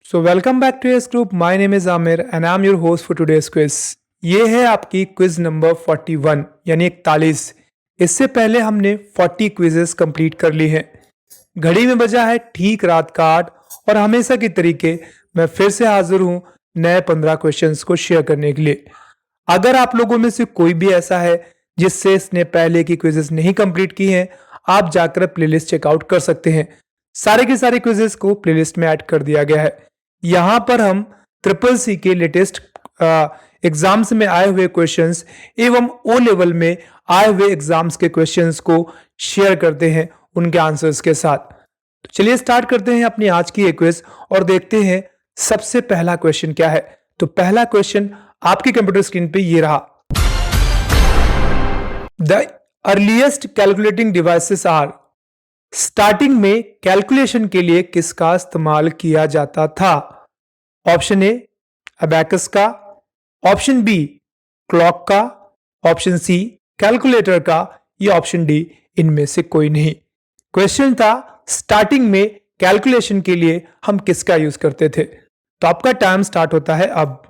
So welcome back to S group. My name is Aamir and I am your host for today's quiz. ये है आपकी quiz number 41 यानी 41। इससे पहले हमने 40 क्विजेस कंप्लीट कर ली हैं। घड़ी में बजा है ठीक रात का 8 और हमेशा की तरीके मैं फिर से हाजिर हूं नए 15 क्वेश्चंस को शेयर करने के लिए। अगर आप लोगों में से कोई भी ऐसा है जिससे इसने पहले की क्विजेस नहीं कंप्लीट की हैं, आप जाकर प्लेलिस्ट चेकआउट कर सकते हैं। सारे के सारे क्विजेस को प्लेलिस्ट में ऐड कर दिया गया है। यहां पर हम ट्रिपल सी के लेटेस्ट एग्जाम्स में आए हुए क्वेश्चंस एवं ओ लेवल में आए हुए एग्जाम्स के क्वेश्चंस को शेयर करते हैं उनके आंसर्स के साथ। तो चलिए स्टार्ट करते हैं अपनी आज की क्विज और देखते हैं सबसे पहला क्वेश्चन क्या है। तो पहला क्वेश्चन आपकी कंप्यूटर स्क्रीन पे ये रहा। The earliest calculating devices are. Starting में कैलकुलेशन के लिए किसका इस्तेमाल किया जाता था? ऑप्शन ए अबैकस का, ऑप्शन बी क्लॉक का, ऑप्शन सी कैलकुलेटर का, या ऑप्शन डी इनमें से कोई नहीं। क्वेश्चन था स्टार्टिंग में कैलकुलेशन के लिए हम किसका यूज करते थे। तो आपका टाइम स्टार्ट होता है अब।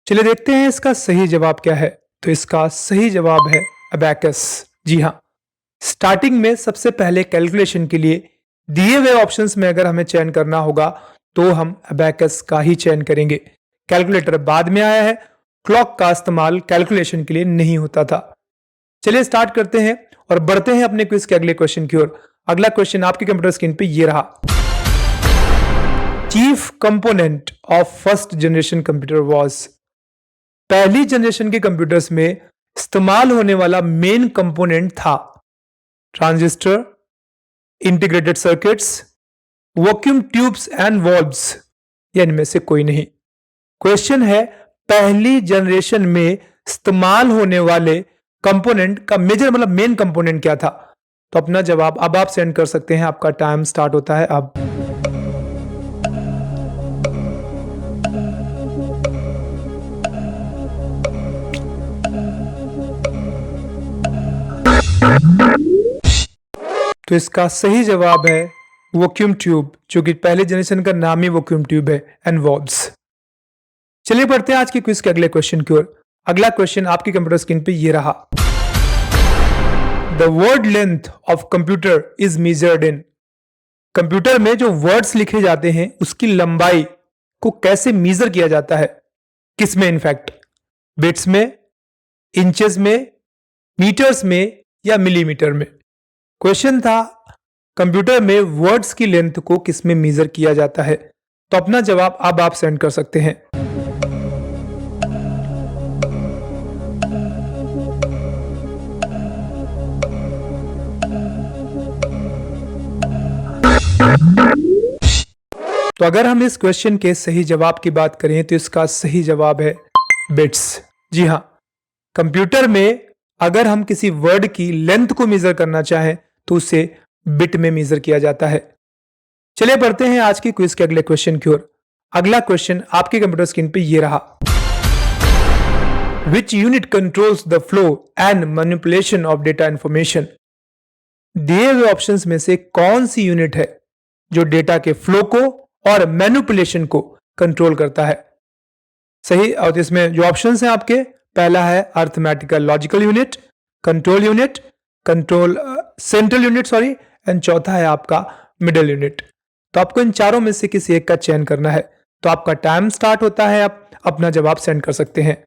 चलिए देखते हैं इसका सही जवाब क्या है। तो इसका सही जवाब है अबैकस। जी हाँ, स्टार्टिंग में सबसे पहले कैलकुलेशन के लिए दिए हुए ऑप्शंस में अगर हमें चयन करना होगा तो हम अबैकस का ही चयन करेंगे। कैलकुलेटर बाद में आया है, क्लॉक का इस्तेमाल कैलकुलेशन के लिए नहीं होता था। चलिए स्टार्ट करते हैं और बढ़ते हैं अपने क्विज के अगले क्वेश्चन की ओर। अगला क्वेश्चन आपकी कंप्यूटर स्क्रीन पे ये रहा। Chief component of first generation computer was. पहली जनरेशन के कंप्यूटर्स में इस्तेमाल होने वाला मेन कंपोनेंट था transistor, integrated circuits, vacuum tubes and valves, या इनमें से कोई नहीं। क्वेश्चन है पहली जनरेशन में इस्तेमाल होने वाले कंपोनेंट का मेजर मतलब मेन कंपोनेंट क्या था। तो अपना जवाब अब आप सेंड कर सकते हैं। आपका टाइम स्टार्ट होता है अब। तो इसका सही जवाब है वैक्यूम ट्यूब, जो कि पहले जनरेशन का नाम ही वैक्यूम ट्यूब है, एंड वाल्व्स। चलिए बढ़ते हैं आज के क्विज के अगले क्वेश्चन की ओर। अगला क्वेश्चन आपकी कंप्यूटर स्क्रीन पे ये रहा। The word length of computer is measured in. Computer में जो वर्ड्स लिखे जाते हैं उसकी लंबाई को कैसे मेजर किया जाता है? किसमें? इनफैक्ट बिट्स में, इंचेस में, मीटर्स में, या मिलीमीटर में। क्वेश्चन था कंप्यूटर में वर्ड्स की लेंथ को किसमें मेजर किया जाता है। तो अपना जवाब अब आप सेंड कर सकते हैं। तो अगर हम इस क्वेश्चन के सही जवाब की बात करें तो इसका सही जवाब है बिट्स। जी हां, कंप्यूटर में अगर हम किसी वर्ड की लेंथ को मेजर करना चाहें तो उसे बिट में मेजर किया जाता है। चलिए बढ़ते हैं आज की क्विज के अगले क्वेश्चन की ओर। अगला क्वेश्चन आपके कंप्यूटर स्क्रीन पे ये रहा। Which unit controls the flow and manipulation of data information. दिए हुए ऑप्शंस में से कौन सी यूनिट है जो डेटा के फ्लो को और मैनिपुलेशन को कंट्रोल करता है? सही, और इसमें जो ऑप्शंस हैं आपके, पहला है arithmetical logical unit, control unit, control central unit sorry, and चौथा है आपका मिडल यूनिट। तो आपको इन चारों में से किसी एक का चयन करना है। तो आपका टाइम स्टार्ट होता है, आप अपना जवाब सेंड कर सकते हैं।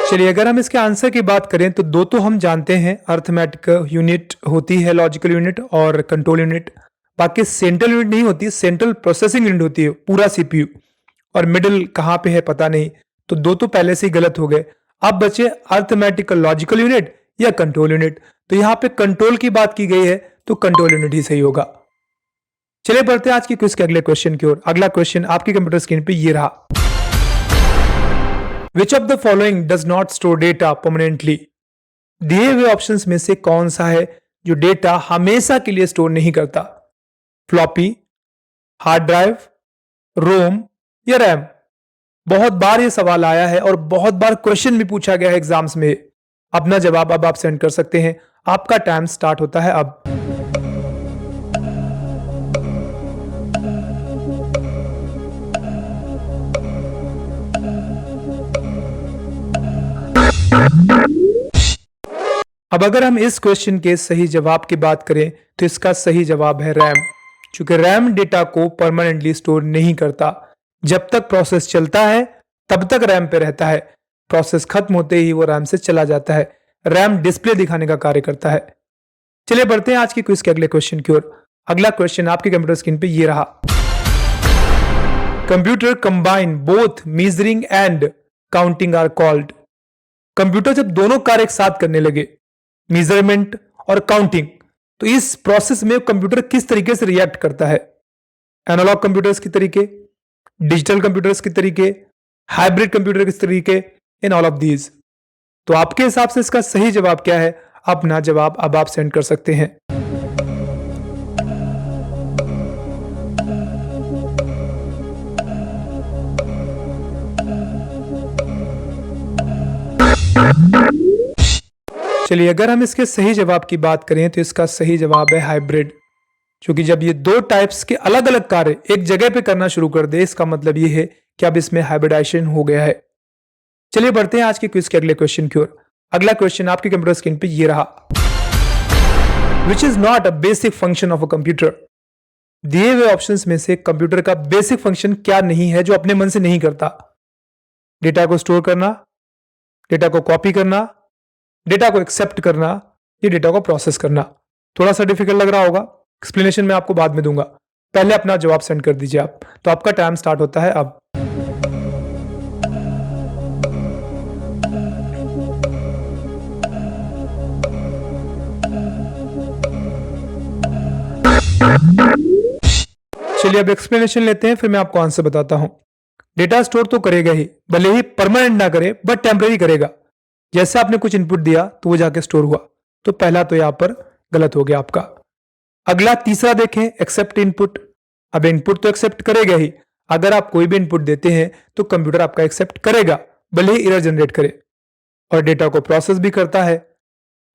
चलिए अगर हम इसके आंसर की बात करें तो दो तो हम जानते हैं, अर्थमेटिक यूनिट होती है लॉजिकल यूनिट और कंट्रोल यूनिट। बाकी सेंट्रल यूनिट नहीं होती, सेंट्रल प्रोसेसिंग यूनिट होती है पूरा सीपीयू, और मिडिल कहां पे है पता नहीं। तो दो तो पहले से ही गलत हो गए। अब बचे अर्थमेटिकल लॉजिकल यूनिट या कंट्रोल यूनिट। तो यहां पे कंट्रोल की बात की गई है तो कंट्रोल यूनिट ही सही होगा। चलिए बढ़ते हैं आज की क्विज के अगले क्वेश्चन की ओर। अगला क्वेश्चन आपकी कंप्यूटर स्क्रीन पे ये रहा। Which of the following does not store data permanently? दिए हुए ऑप्शंस में से कौन सा है जो डेटा हमेशा के लिए स्टोर नहीं करता? फ्लॉपी, हार्ड ड्राइव, रोम या रैम? बहुत बार ये सवाल आया है और बहुत बार क्वेश्चन भी पूछा गया है एग्जाम्स में। अपना जवाब अब आप सेंड कर सकते हैं। आपका टाइम स्टार्ट होता है अब। अब अगर हम इस क्वेश्चन के सही जवाब की बात करें तो इसका सही जवाब है रैम। क्योंकि रैम डेटा को परमानेंटली स्टोर नहीं करता। जब तक प्रोसेस चलता है तब तक रैम पे रहता है। प्रोसेस खत्म होते ही वो रैम से चला जाता है। रैम डिस्प्ले दिखाने का कार्य करता है। चलिए बढ़ते हैं आज के क्विज के अगले क्वेश्चन की ओर। अगला क्वेश्चन आपके कंप्यूटर स्क्रीन पे ये रहा। Computer combine both measuring and counting are called. Computer जब दोनों कार्य एक साथ करने लगे, मेजरमेंट और काउंटिंग, तो इस प्रोसेस में कंप्यूटर किस तरीके से रिएक्ट करता है? एनालॉग कंप्यूटर्स की तरीके, डिजिटल कंप्यूटर्स की तरीके, हाइब्रिड कंप्यूटर किस तरीके, इन ऑल ऑफ दीज। तो आपके हिसाब से इसका सही जवाब क्या है? अपना जवाब अब आप सेंड कर सकते हैं। चलिए अगर हम इसके सही जवाब की बात करें तो इसका सही जवाब है हाइब्रिड। क्योंकि जब ये दो टाइप्स के अलग अलग कार्य एक जगह पे करना शुरू कर दे, इसका मतलब ये है कि अब इसमें हाइब्रिडाइजेशन हो गया है। चलिए बढ़ते हैं आज के क्विज के अगले क्वेश्चन की ओर। अगला क्वेश्चन आपके कंप्यूटर स्क्रीन पे ये रहा। Which is not a basic function of a computer. दिए हुए ऑप्शंस में से कंप्यूटर का बेसिक फंक्शन क्या नहीं है जो अपने मन से नहीं करता? डेटा को स्टोर करना, डेटा को कॉपी करना, डेटा को एक्सेप्ट करना, या डेटा को प्रोसेस करना। थोड़ा सा डिफिकल्ट लग रहा होगा, एक्सप्लेनेशन मैं आपको बाद में दूंगा। पहले अपना जवाब सेंड कर दीजिए आप। तो आपका टाइम स्टार्ट होता है अब। चलिए अब एक्सप्लेनेशन लेते हैं, फिर मैं आपको आंसर बताता हूं। डेटा स्टोर तो करेगा ही, भले ही परमानेंट ना करे बट टेम्परेरी करेगा। जैसे आपने कुछ इनपुट दिया तो वो जाके स्टोर हुआ, तो पहला तो यहां पर गलत हो गया आपका। अगला तीसरा देखें, एक्सेप्ट इनपुट। अब इनपुट तो एक्सेप्ट करेगा ही। अगर आप कोई भी इनपुट देते हैं तो कंप्यूटर आपका एक्सेप्ट करेगा, भले ही एरर जनरेट करे। और डेटा को प्रोसेस भी करता है।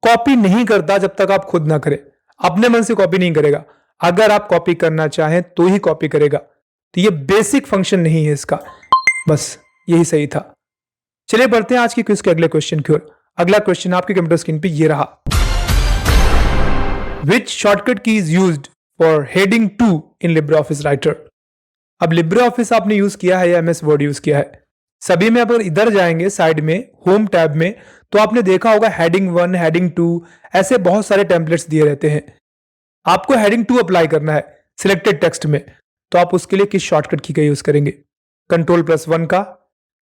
कॉपी नहीं करता जब तक आप खुद ना करें। अपने मन से कॉपी नहीं करेगा। अगर आप कॉपी करना चाहें तो ही कॉपी करेगा। तो ये बेसिक फंक्शन नहीं है इसका। बस यही सही था। चलिए बढ़ते हैं आज की क्विज के अगले क्वेश्चन की ओर। अगला क्वेश्चन आपके कंप्यूटर स्क्रीन पे ये रहा। Which shortcut key is used for heading 2 in LibreOffice Writer? अब LibreOffice आपने यूज किया है या MS Word यूज किया है? सभी में अगर इधर जाएंगे साइड में होम टैब में, तो आपने देखा होगा हेडिंग 1, हेडिंग 2, ऐसे बहुत सारे टेम्पलेट्स दिए रहते हैं। आपको हेडिंग 2 अप्लाई करना है सिलेक्टेड टेक्स्ट में, तो आप उसके लिए किस शॉर्टकट की का यूज करेंगे? Ctrl+1 का,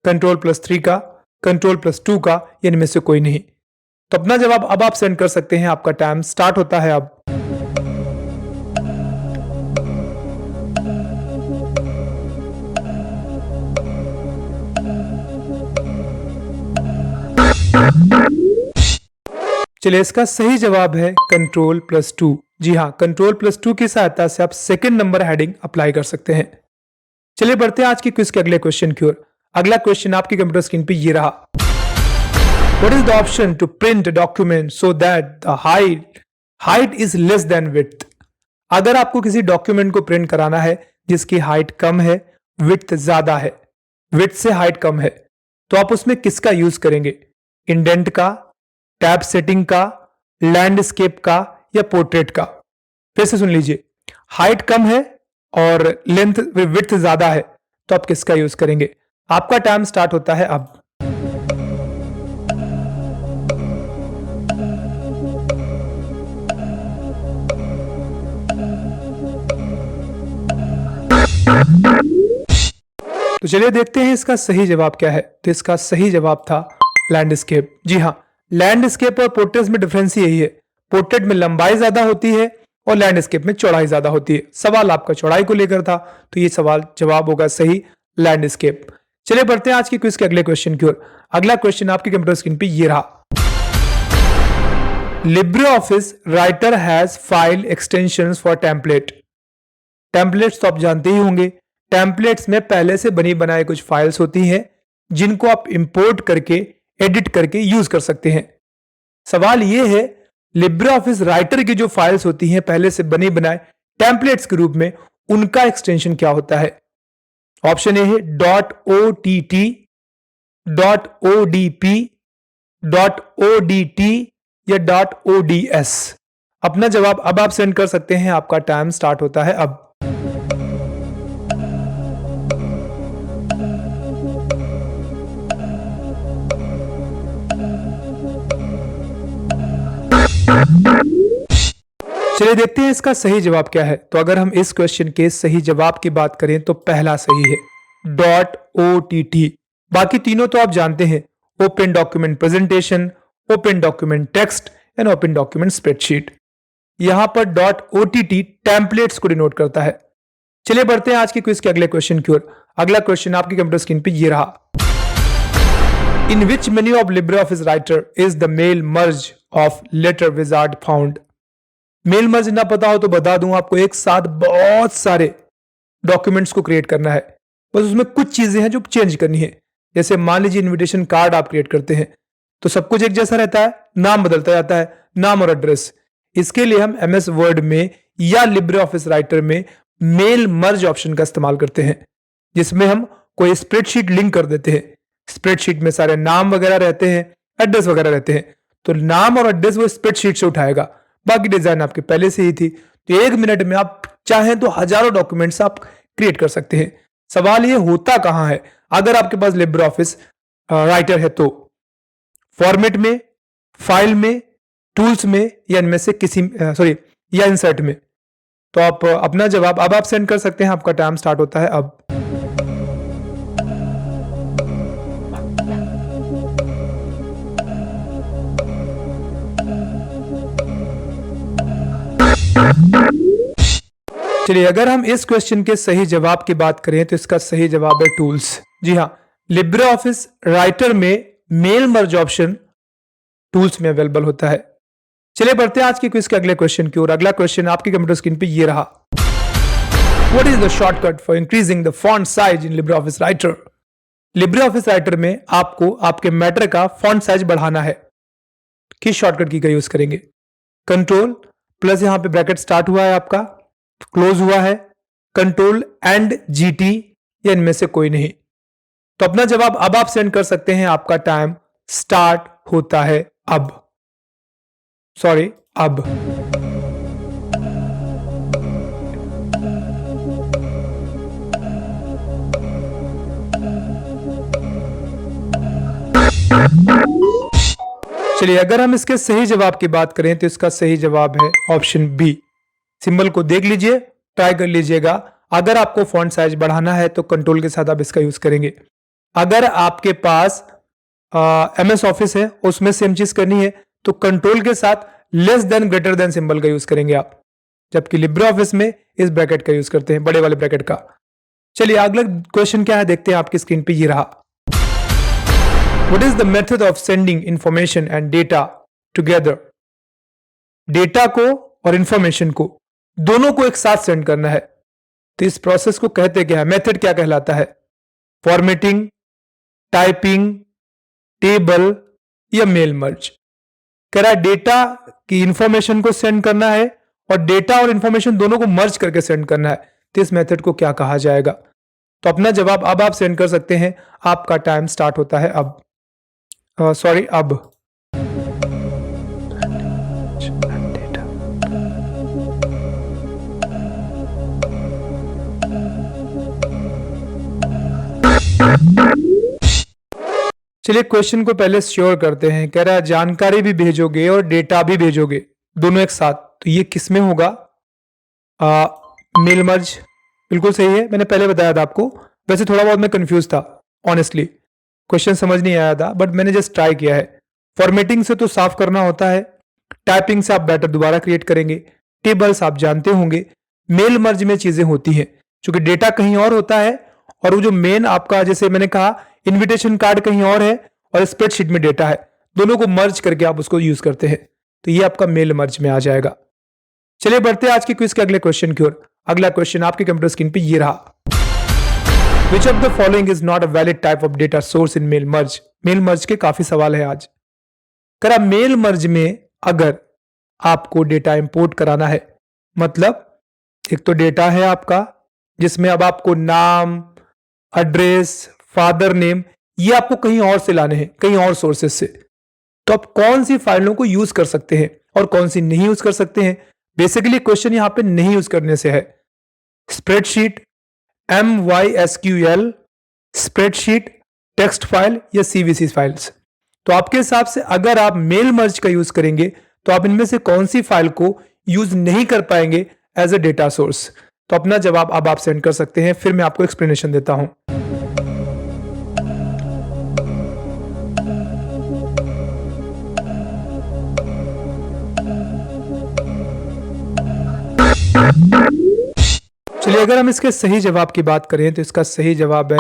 Ctrl+3 का, Ctrl+2 का, या इनमें से कोई नहीं? तो अपना जवाब अब आप सेंड कर सकते हैं। आपका टाइम स्टार्ट होता है अब। चलिए इसका सही जवाब है Ctrl+2। जी हाँ, Ctrl+2 की सहायता से आप सेकंड नंबर हेडिंग अप्लाई कर सकते हैं। चलिए बढ़ते हैं आज की क्विज के अगले क्वेश्चन की ओर। अगला क्वेश्चन आपकी कंप्यूटर स्क्रीन पे ये रहा। What is the option to print a document so that the height is less than width? अगर आपको किसी डॉक्यूमेंट को प्रिंट कराना है जिसकी हाइट कम है, विड्थ ज्यादा है, विड्थ से हाइट कम है, तो आप उसमें किसका यूज करेंगे? इंडेंट का, टैब सेटिंग का, लैंडस्केप का, या पोर्ट्रेट का? फिर से सुन लीजिए, हाइट कम है और लेंथ विड्थ ज्यादा है, तो आप किसका यूज करेंगे? आपका टाइम स्टार्ट होता है अब। तो चलिए देखते हैं इसका सही जवाब क्या है। तो इसका सही जवाब था लैंडस्केप। जी हाँ, लैंडस्केप और पोर्ट्रेट में डिफरेंस यही है। पोर्ट्रेट में लंबाई ज्यादा होती है और लैंडस्केप में चौड़ाई ज्यादा होती है। सवाल आपका चौड़ाई को लेकर था, तो ये सवाल जवाब होगा सही लैंडस्केप। चलिए बढ़ते हैं आज की क्विज के अगले क्वेश्चन की ओर। अगला क्वेश्चन आपके कंप्यूटर स्क्रीन पे ये रहा। LibreOffice writer has file extensions for template. Templates तो आप जानते ही होंगे, टेम्पलेट्स में पहले से बनी बनाई कुछ फाइल्स होती हैं जिनको आप इंपोर्ट करके एडिट करके यूज कर सकते हैं। सवाल यह है, LibreOffice राइटर की जो फाइल्स होती हैं पहले से बनी बनाए टेम्पलेट्स के रूप में, उनका एक्सटेंशन क्या होता है? ऑप्शन ए है .ott, .odp, .odt या .ods। अपना जवाब अब आप सेंड कर सकते हैं, आपका टाइम स्टार्ट होता है अब। चलिए देखते हैं इसका सही जवाब क्या है। तो अगर हम इस क्वेश्चन के सही जवाब की बात करें तो पहला सही है .ott। बाकी तीनों तो आप जानते हैं, open document presentation, open document text and open document spreadsheet. यहां पर .ott टेम्पलेट्स को डिनोट करता है। चलिए बढ़ते हैं आज के क्विज के अगले क्वेश्चन की ओर। अगला क्वेश्चन आपकी कंप्यूटर स्क्रीन पे ये रहा। In which menu of LibreOffice writer is the mail merge of letter wizard found? Mail merge ना पता हो तो बता दूं आपको, एक साथ बहुत सारे डॉक्यूमेंट्स को क्रिएट करना है, बस उसमें कुछ चीजें हैं जो चेंज करनी है। जैसे मान लीजिए इनविटेशन कार्ड आप क्रिएट करते हैं तो सब कुछ एक जैसा रहता है, नाम बदलता जाता है, नाम और एड्रेस। इसके लिए हम MS वर्ड में या LibreOffice राइटर में मेल मर्ज ऑप्शन का इस्तेमाल करते हैं, जिसमें हम कोई स्प्रेडशीट लिंक कर देते हैं। स्प्रेडशीट में सारे नाम वगैरह रहते हैं, एड्रेस वगैरह रहते हैं, तो नाम और एड्रेस वो स्प्रेडशीट से उठाएगा, बाकी डिजाइन आपके पहले से ही थी। तो 1 मिनट में आप चाहें तो हजारों डॉक्यूमेंट्स आप क्रिएट कर सकते हैं। सवाल ये होता कहां है अगर आपके पास LibreOffice राइटर है तो? फॉर्मेट में, फाइल में, टूल्स में, या इनमें से किसी या इंसर्ट में। तो आप अपना जवाब अब आप सेंड कर सकते हैं, आपका टाइम स्टार्ट होता है अब। चलिए अगर हम इस क्वेश्चन के सही जवाब की बात करें तो इसका सही जवाब है टूल्स। जी हाँ, LibreOffice राइटर में मेल मर्ज ऑप्शन टूल्स में अवेलेबल होता है। चलिए बढ़ते हैं आज की क्विज के अगले क्वेश्चन की ओर। अगला क्वेश्चन आपकी कंप्यूटर स्क्रीन पे ये रहा। What is the shortcut for increasing the font size in LibreOffice writer? LibreOffice writer में आपको आपके मैटर का फॉन्ट साइज बढ़ाना है। किस शॉर्टकट की का यूज करेंगे? कंट्रोल प्लस यहां पे ब्रैकेट स्टार्ट हुआ है आपका, क्लोज हुआ है, कंट्रोल एंड GT, या इनमें से कोई नहीं। तो अपना जवाब अब आप सेंड कर सकते हैं, आपका टाइम स्टार्ट होता है अब। अब। चलिए अगर हम इसके सही जवाब की बात करें तो इसका सही जवाब है ऑप्शन बी। सिंबल को देख लीजिए, ट्राई कर लीजिएगा। अगर आपको फॉन्ट साइज बढ़ाना है तो कंट्रोल के साथ आप इसका यूज करेंगे। अगर आपके पास MS ऑफिस है, उसमें सेम चीज करनी है तो कंट्रोल के साथ less than greater than symbol का यूज करेंगे आप, जबकि LibreOffice में इस ब्रैकेट का यूज करते हैं, बड़े वाले ब्रैकेट का। चलिए अगला क्वेश्चन क्या है देखते हैं, आपकी स्क्रीन पे ये रहा। What is the method of sending information and data together? Data को और इंफॉर्मेशन को दोनों को एक साथ सेंड करना है, तो इस प्रोसेस को कहते क्या है, मेथड क्या कहलाता है? फॉर्मेटिंग, टाइपिंग, टेबल या मेल मर्ज? कह रहा है डेटा की इंफॉर्मेशन को सेंड करना है और डेटा और इंफॉर्मेशन दोनों को मर्ज करके सेंड करना है, तो इस मेथड को क्या कहा जाएगा? तो अपना जवाब अब आप सेंड कर सकते हैं, आपका टाइम स्टार्ट होता है अब। अब। चलिए क्वेश्चन को पहले श्योर करते हैं। कह रहा है जानकारी भी भेजोगे और डेटा भी भेजोगे दोनों एक साथ, तो ये किस में होगा? मेल मर्ज बिल्कुल सही है, मैंने पहले बताया था आपको। वैसे थोड़ा बहुत मैं कंफ्यूज था, ऑनेस्टली क्वेश्चन समझ नहीं आया था, बट मैंने जस्ट ट्राई किया है। फॉर्मेटिंग से तो साफ करना होता है, टाइपिंग से आप बैटर दोबारा क्रिएट करेंगे, टेबल्स आप जानते होंगे। मेल मर्ज में चीजें होती हैं क्योंकि डेटा कहीं और होता है और वो जो मेन आपका, जैसे मैंने कहा, इनविटेशन कार्ड कहीं और है और स्प्रेडशीट में डेटा है, दोनों को मर्ज करके आप उसको यूज करते हैं। तो ये आपका मेल मर्ज में आ जाएगा। चलिए बढ़ते हैं आज के क्विज के अगले क्वेश्चन की ओर। अगला क्वेश्चन आपके कंप्यूटर स्क्रीन पे ये रहा। Which of the following is not a valid type of data source in mail merge? Mail merge के काफी सवाल है आज। करा मेल मर्ज में अगर आपको डेटा इंपोर्ट कराना है, मतलब एक तो डेटा है आपका जिसमें अब आपको नाम, एड्रेस, फादर नेम, ये आपको कहीं और से लाने हैं, कहीं और सोर्सेस से। तो आप कौन सी फाइलों को यूज कर सकते हैं और कौन सी नहीं यूज कर सकते हैं? बेसिकली क्वेश्चन यहां पे नहीं यूज करने से है। Spreadsheet, MySQL, spreadsheet, text file या CVC फाइल्स। तो आपके हिसाब से अगर आप मेल मर्ज का यूज करेंगे तो आप इनमें से कौन सी फाइल को यूज नहीं कर पाएंगे एज अ डेटा सोर्स? तो अपना जवाब अब आप सेंड कर सकते हैं, फिर मैं आपको एक्सप्लेनेशन देता हूं। चलिए अगर हम इसके सही जवाब की बात करें तो इसका सही जवाब है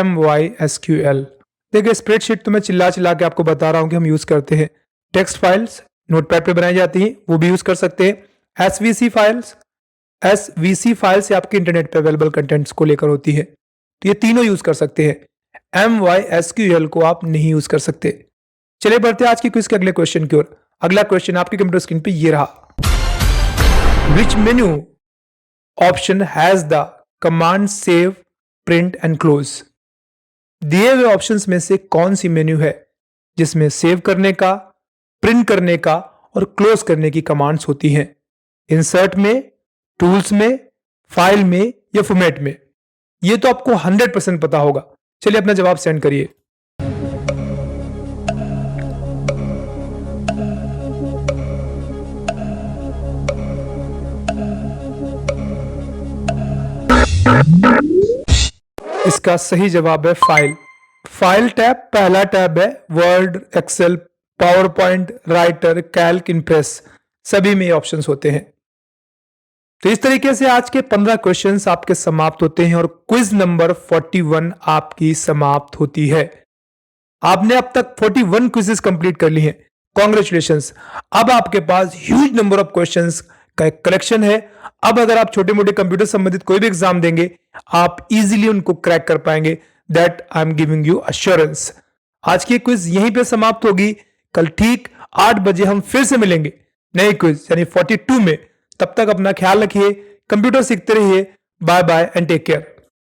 MySQL। देखिए स्प्रेडशीट तो मैं चिल्ला चिल्ला के आपको बता रहा हूं कि हम यूज करते हैं। टेक्स्ट फाइल्स नोटपैड पे बनाई जाती हैं, वो भी यूज कर सकते हैं। SVC फाइल्स आपके इंटरनेट पे अवेलेबल कंटेंट्स को लेकर होती है, तो ये तीनों यूज कर सकते हैं। MySQL को आप नहीं यूज कर सकते। चलिए बढ़ते हैं आज की क्विज के अगले क्वेश्चन की ओर। अगला क्वेश्चन आपके कंप्यूटर स्क्रीन पे ये रहा। Which menu option has the command save, print and close? दिए हुए ऑप्शंस में से कौन सी मेन्यू है जिसमें सेव करने का, प्रिंट करने का और क्लोज करने की कमांड्स होती हैं? इंसर्ट में, टूल्स में, फाइल में या फॉर्मेट में? ये तो आपको 100% पता होगा। चलिए अपना जवाब सेंड करिए। इसका सही जवाब है फाइल। फाइल टैब पहला टैब है। Word, Excel, PowerPoint, Writer, Calc, Impress, सभी में ऑप्शंस होते हैं। तो इस तरीके से आज के 15 क्वेश्चंस आपके समाप्त होते हैं और क्विज नंबर 41 आपकी समाप्त होती है। आपने अब तक 41 क्विजेस कंप्लीट कर ली हैं। कॉन्ग्रेचुलेशंस। अब आपके पास ह्यूज नंबर ऑफ क्वेश्चंस का एक कलेक्शन है। अब अगर आप छोटे मोटे कंप्यूटर संबंधित कोई भी एग्जाम देंगे, आप इजीली उनको क्रैक कर पाएंगे। That I am giving you assurance. आज की क्विज यहीं पे समाप्त होगी। कल ठीक 8 बजे हम फिर से मिलेंगे नई क्विज यानी 42 में। तब तक अपना ख्याल रखिए, कंप्यूटर सीखते रहिए। Bye bye and take care.